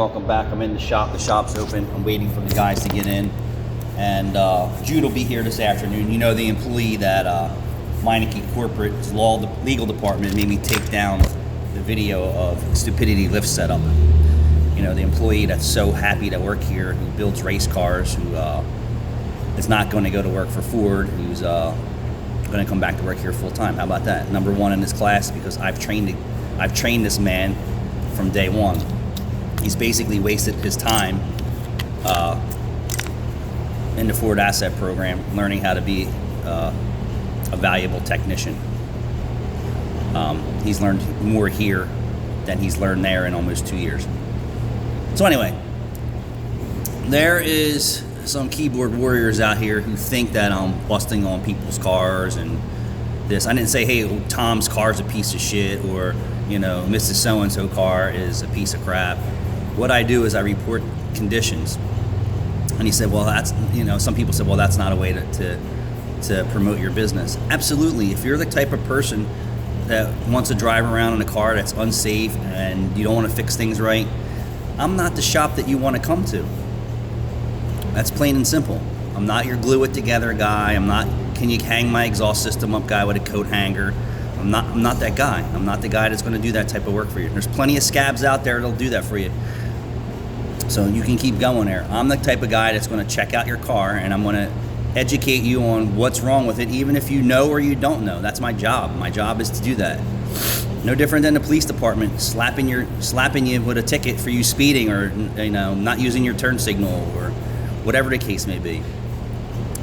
Welcome back. I'm in the shop. The shop's open. I'm waiting for the guys to get in. And Jude will be here this afternoon. You know, the employee that Meineke Corporate's legal department made me take down the video of Stupidity Lift setup. You know, the employee that's so happy to work here, who builds race cars, who is not going to go to work for Ford, who's going to come back to work here full time. How about that? Number one in his class, because I've trained this man from day one. He's basically wasted his time in the Ford Asset Program, learning how to be a valuable technician. He's learned more here than he's learned there in almost 2 years. So anyway, there is some keyboard warriors out here who think that I'm busting on people's cars and this. I didn't say, hey, Tom's car's a piece of shit, or, you know, Mrs. So-and-so car is a piece of crap. What I do is I report conditions. And he said, well, that's, you know, some people said, well, that's not a way to promote your business. Absolutely. If you're the type of person that wants to drive around in a car that's unsafe and you don't want to fix things right, I'm not the shop that you want to come to. That's plain and simple. I'm not your glue it together guy. I'm not, can you hang my exhaust system up guy with a coat hanger. I'm not that guy. I'm not the guy that's going to do that type of work for you. There's plenty of scabs out there that'll do that for you. So you can keep going there. I'm the type of guy that's going to check out your car and I'm going to educate you on what's wrong with it, even if you know or you don't know. That's my job. My job is to do that. No different than the police department slapping you with a ticket for you speeding, or, you know, not using your turn signal, or whatever the case may be.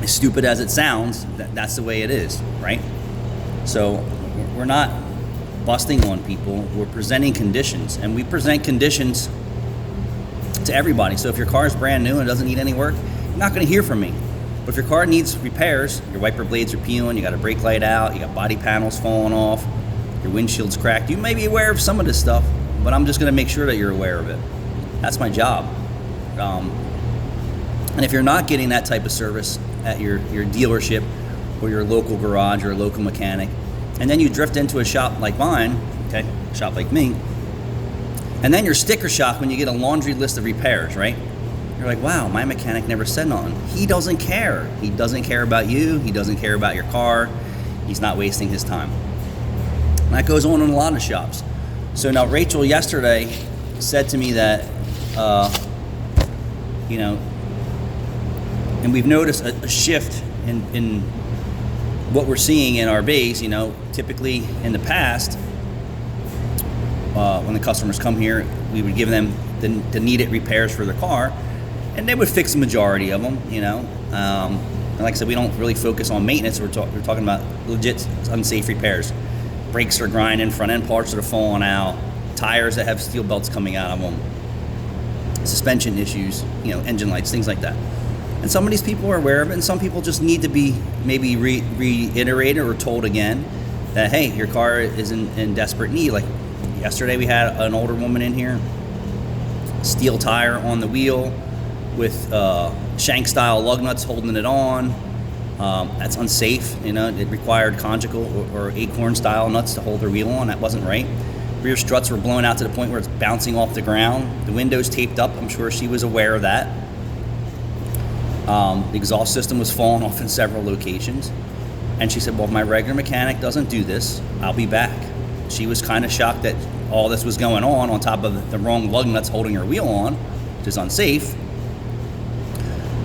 As stupid as it sounds, that's the way it is, right? So we're not busting on people. We're presenting conditions, and we present conditions to everybody. So if your car is brand new and doesn't need any work, you're not going to hear from me. But if your car needs repairs, your wiper blades are peeling, you got a brake light out, you got body panels falling off, your windshield's cracked, you may be aware of some of this stuff, but I'm just going to make sure that you're aware of it. That's my job. And if you're not getting that type of service at your dealership or your local garage or a local mechanic, and then you drift into a shop like mine, okay, a shop like me, and then you're sticker shock when you get a laundry list of repairs, right? You're like, wow, my mechanic never said nothing. He doesn't care. He doesn't care about you. He doesn't care about your car. He's not wasting his time. And that goes on in a lot of shops. So now Rachel yesterday said to me that, you know, and we've noticed a shift in what we're seeing in our base. You know, typically in the past, when the customers come here, we would give them the needed repairs for their car, and they would fix the majority of them, you know. And like I said, we don't really focus on maintenance. We're talking about legit unsafe repairs. Brakes are grinding, front end parts that are falling out, tires that have steel belts coming out of them, suspension issues, you know, engine lights, things like that. And some of these people are aware of it, and some people just need to be maybe reiterated or told again that, hey, your car is in desperate need. Like yesterday we had an older woman in here, steel tire on the wheel with shank style lug nuts holding it on. That's unsafe. You know, it required conjugal or acorn style nuts to hold her wheel on. That wasn't right. Rear struts were blown out to the point where it's bouncing off the ground. The windows taped up. I'm sure she was aware of that. The exhaust system was falling off in several locations. And she said, well, if my regular mechanic doesn't do this, I'll be back. She was kind of shocked that all this was going on top of the wrong lug nuts holding her wheel on, which is unsafe.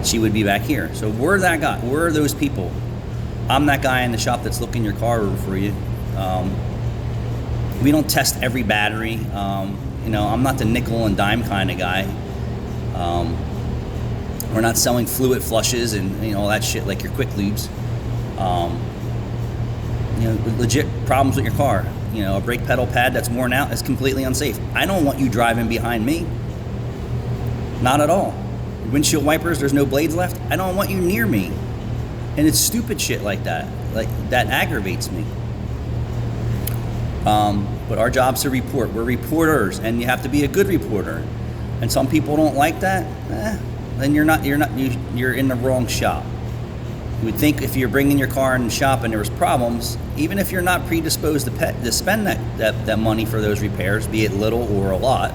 She would be back here. So we're that guy. We're those people. I'm that guy in the shop that's looking your car over for you. We don't test every battery. You know, I'm not the nickel and dime kind of guy. We're not selling fluid flushes and, you know, all that shit like your quick lubes. You know, legit problems with your car. You know, a brake pedal pad that's worn out is completely unsafe. I don't want you driving behind me. Not at all. Windshield wipers, there's no blades left. I don't want you near me. And it's stupid shit like that. Like, that aggravates me. But our job's to report. We're reporters, and you have to be a good reporter. And some people don't like that. Then you're in the wrong shop. You would think if you're bringing your car in the shop and there was problems, even if you're not predisposed to spend that money for those repairs, be it little or a lot,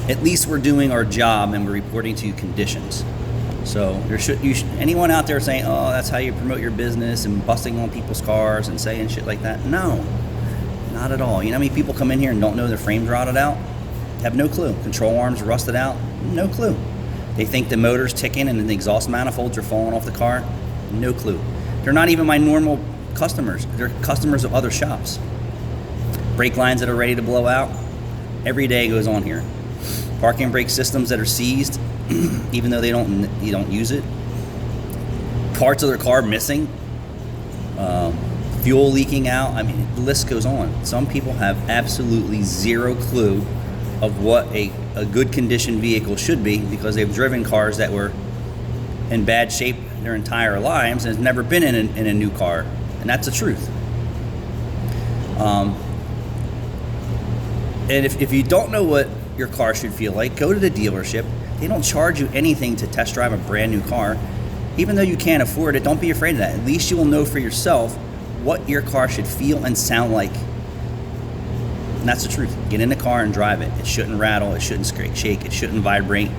at least we're doing our job and we're reporting to you conditions. So anyone out there saying, oh, that's how you promote your business and busting on people's cars and saying shit like that? No, not at all. You know how many people come in here and don't know their frame's rotted out? Have no clue. Control arms rusted out? No clue. They think the motor's ticking and the exhaust manifolds are falling off the car? No clue. They're not even my normal customers. They're customers of other shops. Brake lines that are ready to blow out? Every day goes on here. Parking brake systems that are seized, even though you don't use it. Parts of their car missing. Fuel leaking out. I mean, the list goes on. Some people have absolutely zero clue of what a good condition vehicle should be because they've driven cars that were in bad shape their entire lives and has never been in a new car. And that's the truth. And if you don't know what your car should feel like, go to the dealership. They don't charge you anything to test drive a brand new car. Even though you can't afford it, don't be afraid of that. At least you will know for yourself what your car should feel and sound like. And that's the truth. Get in the car and drive it. It shouldn't rattle. It shouldn't shake. It shouldn't vibrate.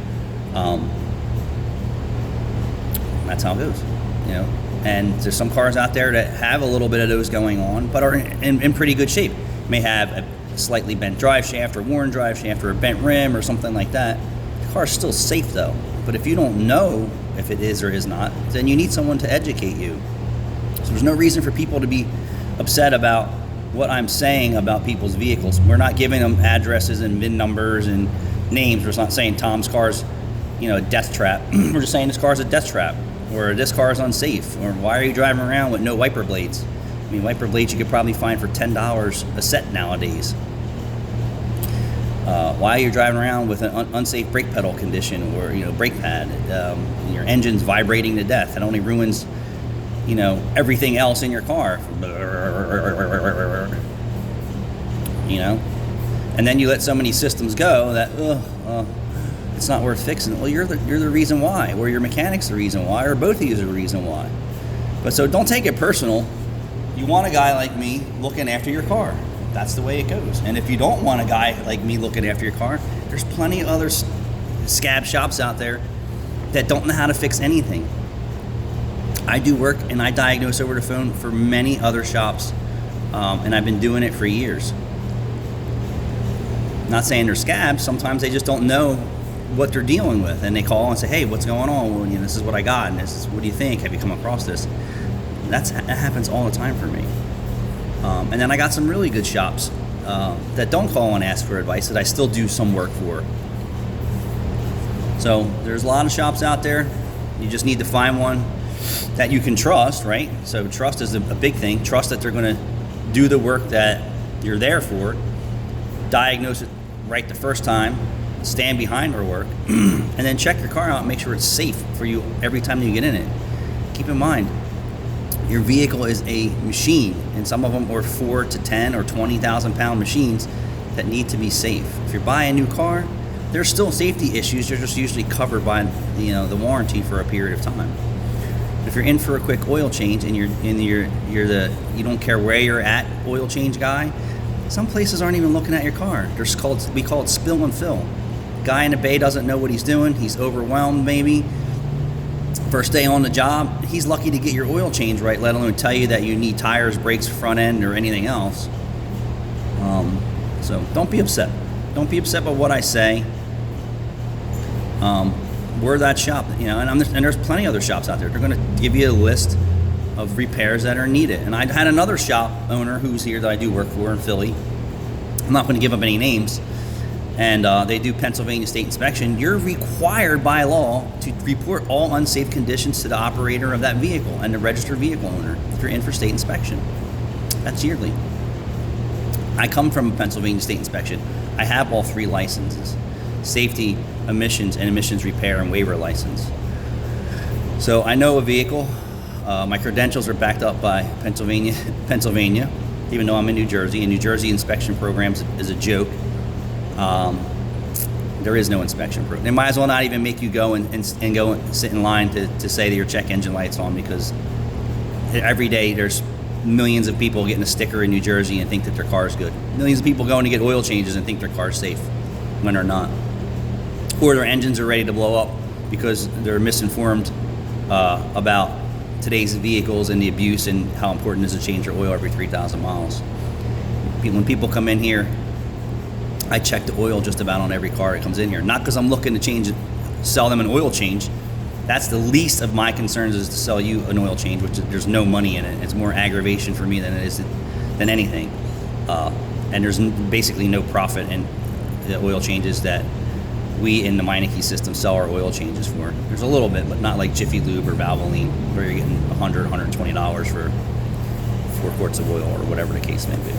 That's how it goes. You know. And there's some cars out there that have a little bit of those going on, but are in pretty good shape. May have a slightly bent drive shaft or worn drive shaft or a bent rim or something like that. The car's still safe though. But if you don't know if it is or is not, then you need someone to educate you. So there's no reason for people to be upset about what I'm saying about people's vehicles. We're not giving them addresses and VIN numbers and names. We're not saying Tom's car's, a death trap. We're just saying this car's a death trap, or this car's unsafe, or why are you driving around with no wiper blades? I mean, wiper blades you could probably find for $10 a set nowadays. Why are you driving around with an unsafe brake pedal condition or brake pad? Your engine's vibrating to death. It only ruins everything else in your car. And then you let so many systems go that it's not worth fixing. Well, you're the reason why, or your mechanic's the reason why, or both of you are the reason why. But so don't take it personal. You want a guy like me looking after your car. That's the way it goes. And if you don't want a guy like me looking after your car, there's plenty of other scab shops out there that don't know how to fix anything. I do work and I diagnose over the phone for many other shops, and I've been doing it for years. Not saying they're scabs. Sometimes they just don't know what they're dealing with, and they call and say, "Hey, what's going on? Well, this is what I got, and this is what do you think? Have you come across this?" That happens all the time for me. And then I got some really good shops that don't call and ask for advice that I still do some work for. So there's a lot of shops out there. You just need to find one that you can trust, right? So trust is a big thing. Trust that they're going to do the work that you're there for, diagnose it right the first time, stand behind their work, and then check your car out and make sure it's safe for you every time you get in it. Keep in mind, your vehicle is a machine, and some of them are 4 to 10 or 20,000 pound machines that need to be safe. If you're buying a new car, there's still safety issues. They're just usually covered by the warranty for a period of time. If you're in for a quick oil change and you don't care where you're at oil change guy, some places aren't even looking at your car. We call it spill and fill. Guy in the bay doesn't know what he's doing. He's overwhelmed maybe. First day on the job, he's lucky to get your oil change right, let alone tell you that you need tires, brakes, front end, or anything else. So don't be upset. Don't be upset by what I say. We're that shop, and there's plenty of other shops out there. They're going to give you a list of repairs that are needed. And I had another shop owner who's here that I do work for in Philly. I'm not going to give up any names. And they do Pennsylvania State Inspection. You're required by law to report all unsafe conditions to the operator of that vehicle and the registered vehicle owner if you're in for state inspection. That's yearly. I come from Pennsylvania State Inspection. I have all 3 licenses: safety, emissions, and emissions repair and waiver license. So I know a vehicle. My credentials are backed up by Pennsylvania, even though I'm in New Jersey. And New Jersey inspection programs is a joke. There is no inspection program. They might as well not even make you go and go and sit in line to say that your check engine light's on, because every day there's millions of people getting a sticker in New Jersey and think that their car is good. Millions of people going to get oil changes and think their car's safe when they're not. or their engines are ready to blow up because they're misinformed about today's vehicles and the abuse and how important it is to change your oil every 3,000 miles. When people come in here, I check the oil just about on every car that comes in here. Not because I'm looking to sell them an oil change. That's the least of my concerns, is to sell you an oil change, which there's no money in it. It's more aggravation for me than it is than anything. And there's basically no profit in the oil changes that we in the Meineke system sell our oil changes for. There's a little bit, but not like Jiffy Lube or Valvoline, where you're getting $100, $120 for 4 quarts of oil or whatever the case may be.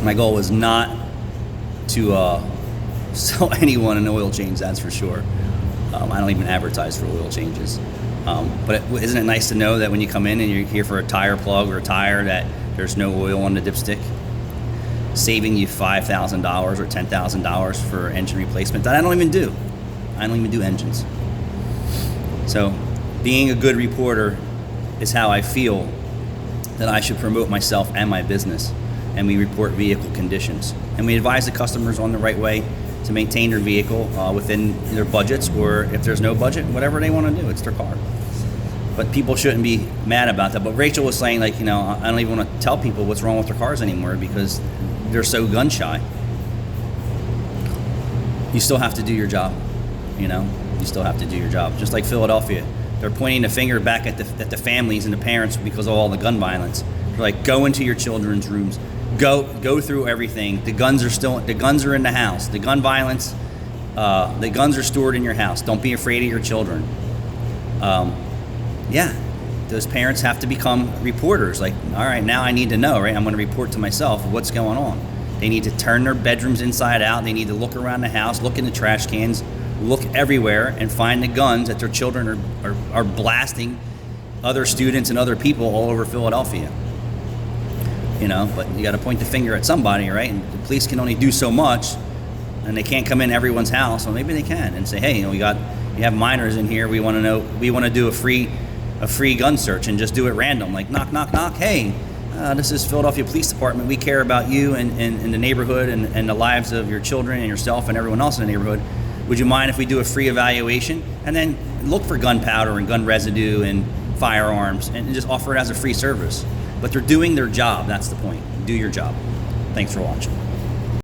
My goal was not to sell anyone an oil change, that's for sure. I don't even advertise for oil changes. But isn't it nice to know that when you come in and you're here for a tire plug or a tire, that there's no oil on the dipstick, saving you $5,000 or $10,000 for engine replacement that I don't even do. I don't even do engines. So being a good reporter is how I feel that I should promote myself and my business. And we report vehicle conditions. And we advise the customers on the right way to maintain their vehicle within their budgets, or if there's no budget, whatever they want to do, it's their car. But people shouldn't be mad about that. But Rachel was saying, like, I don't even want to tell people what's wrong with their cars anymore because they're so gun shy. You still have to do your job, you still have to do your job. Just like Philadelphia, they're pointing the finger back at the families and the parents because of all the gun violence. They're like, go into your children's rooms, go through everything. The guns are in the house. The gun violence, the guns are stored in your house. Don't be afraid of your children. Those parents have to become reporters. Like, all right, now I need to know, right? I'm going to report to myself what's going on. They need to turn their bedrooms inside out. They need to look around the house, look in the trash cans, look everywhere, and find the guns that their children are blasting other students and other people all over Philadelphia. But you got to point the finger at somebody, right? And the police can only do so much, and they can't come in everyone's house. Well, maybe they can and say, hey, you have minors in here. We want to do a free gun search and just do it random, like knock, knock, knock. Hey, this is Philadelphia Police Department. We care about you and the neighborhood and the lives of your children and yourself and everyone else in the neighborhood. Would you mind if we do a free evaluation? And then look for gunpowder and gun residue and firearms and just offer it as a free service. But they're doing their job. That's the point. Do your job. Thanks for watching.